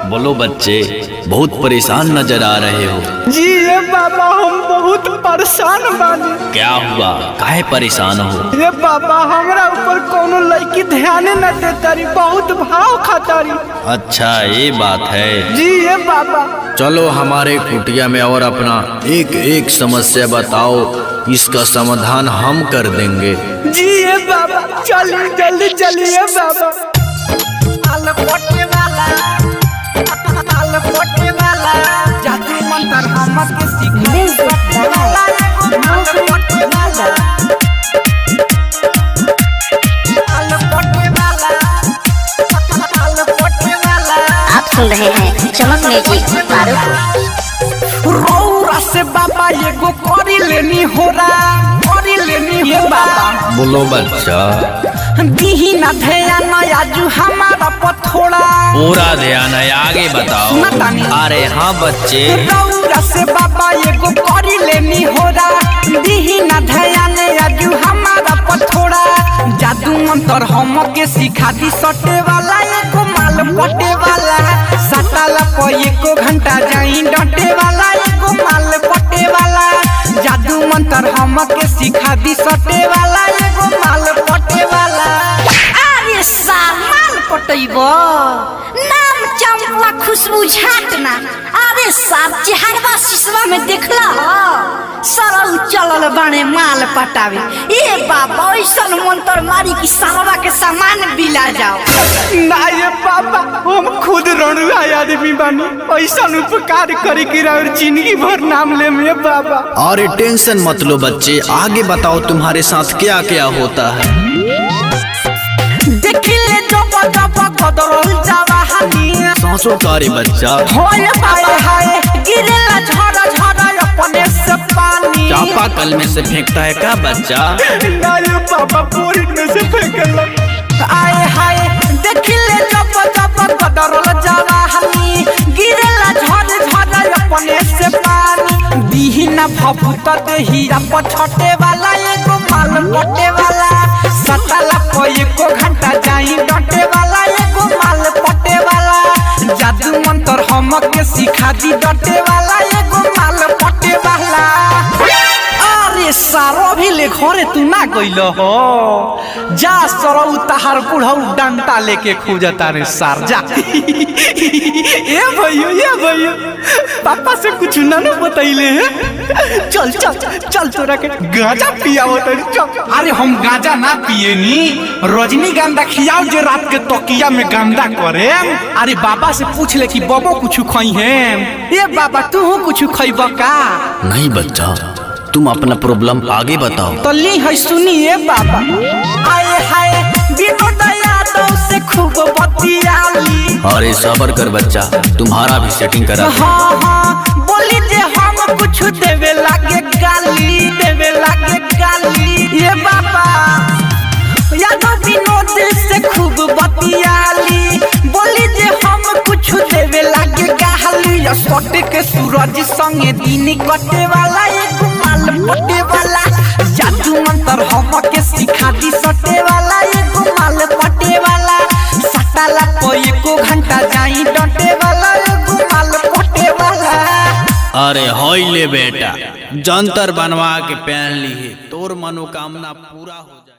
बोलो बच्चे, बहुत परेशान नजर आ रहे हो। जी ये बाबा हम बहुत परेशान बानी। क्या हुआ, काहे परेशान हो? ये बाबा हमरा ऊपर कोनो लड़की ध्यान न देतारी, बहुत भाव खातारी। अच्छा ये बात है। जी ये बाबा। चलो हमारे कुटिया में और अपना एक एक समस्या बताओ, इसका समाधान हम कर देंगे। जी ये बाबा, चलिए जल्दी चलिए बाबा। जादू मंत्र हमके आप सुन रहे हैं चमक म्यूजिक रौरा से बाबा एगो करी लेनी हो बाबा। बोलो बच्चा। दीही ना ध्यान आजू हमारा पथोड़ा। पूरा ध्यान है, आगे बताओ। अरे हाँ बच्चे। रौरा से बाबा एगो करी लेनी हो दीही ना ध्यान आजू हमारा पथोड़ा। जादू मंत्र हमके सिखा दी, सटे वाला एगो माल पटे वाला। सटाला पर एको घंटा जाई डटे वाला एगो माल पटे वाला। जादू मंत्र हमके सिखा दी, सटे वाला एगो माल पटे वाला। अरे सामान पटैबो नाम चंपा खुशबू झाटना। अरे साहब चेहरवा शीशवा में देखला सरल चलल बाने माल पटावे। ए बाबा ऐसन मंत्र मारी कि सालवा के सामान बिला जाओ। ना ये बाबा, हम खुद रणुआ आदमी बानी, ऐसा उपकार करे कि जिंदगी भर नाम ले में बाबा। अरे टेंशन मत लो बच्चे, आगे बताओ तुम्हारे साथ क्या क्या होता है। देखिले जब जब कदरल जवाहनी। सांसों का रे बच्चा। होए हाय हाय गिरेला झरा झरा अपने से पानी। चापाकल में से फेंकता है क्या बच्चा? ना ये बाबा बोरिंग में से फेंकला। आए हाय देखिले जब जब कदरल जवाहनी। गिरेला झर झर अपने से पानी। दीही ना भभूत देही पछटे वाला एगो माल पटे वाला। सटाला को एको घंटा जाई डटे वाला एगो माल पटे वाला। जादू मंत्र हमके सिखा दी, डटे वाला एगो माल पटे वाला। अरे सारो भी ले घरे तू ना गइल हो। जा सरौ तहार बुढ़ऊ डंटा लेके खोजता रे सार जा। ए भैया पापा से कुछ ना बतैले है। चल चल चल तोरा के गांजा पियावो चल। अरे हम गांजा ना पिए नी, रजनीगंधा खियाओ जे रात के तकिया में गंदा करे। अरे बाबा से पूछ ले कि बाबा कुछ खाई है। ए बाबा तू कुछ खइबा का? नहीं बच्चा, तुम अपना प्रॉब्लम आगे बताओ। तो ली है सुनिए बाबा। आए हाय विनोद यादव से खूब बतियाली। अरे सबर कर बच्चा, तुम्हारा भी सेटिंग करा। हाँ हाँ बोली जे हम कुछ देवे लागे गाली, देवे लागे गाली। ये बाबा यादव विनोद से खूब बतियाली। बोली जे हम कुछ देवे लागे गाली। सटे के सूरज संगे दिन कटे वाला एगो माल पटे वाला। जादू मंत्र हमके सिखा दी, सटे वाला एगो माल पटे वाला। सटाला को एको घंटा जाई डटे वाला एगो माल पटे वाला। अरे होई ले बेटा, जंतर बनवा के पहन ली है, तोर मनोकामना पूरा हो जाए।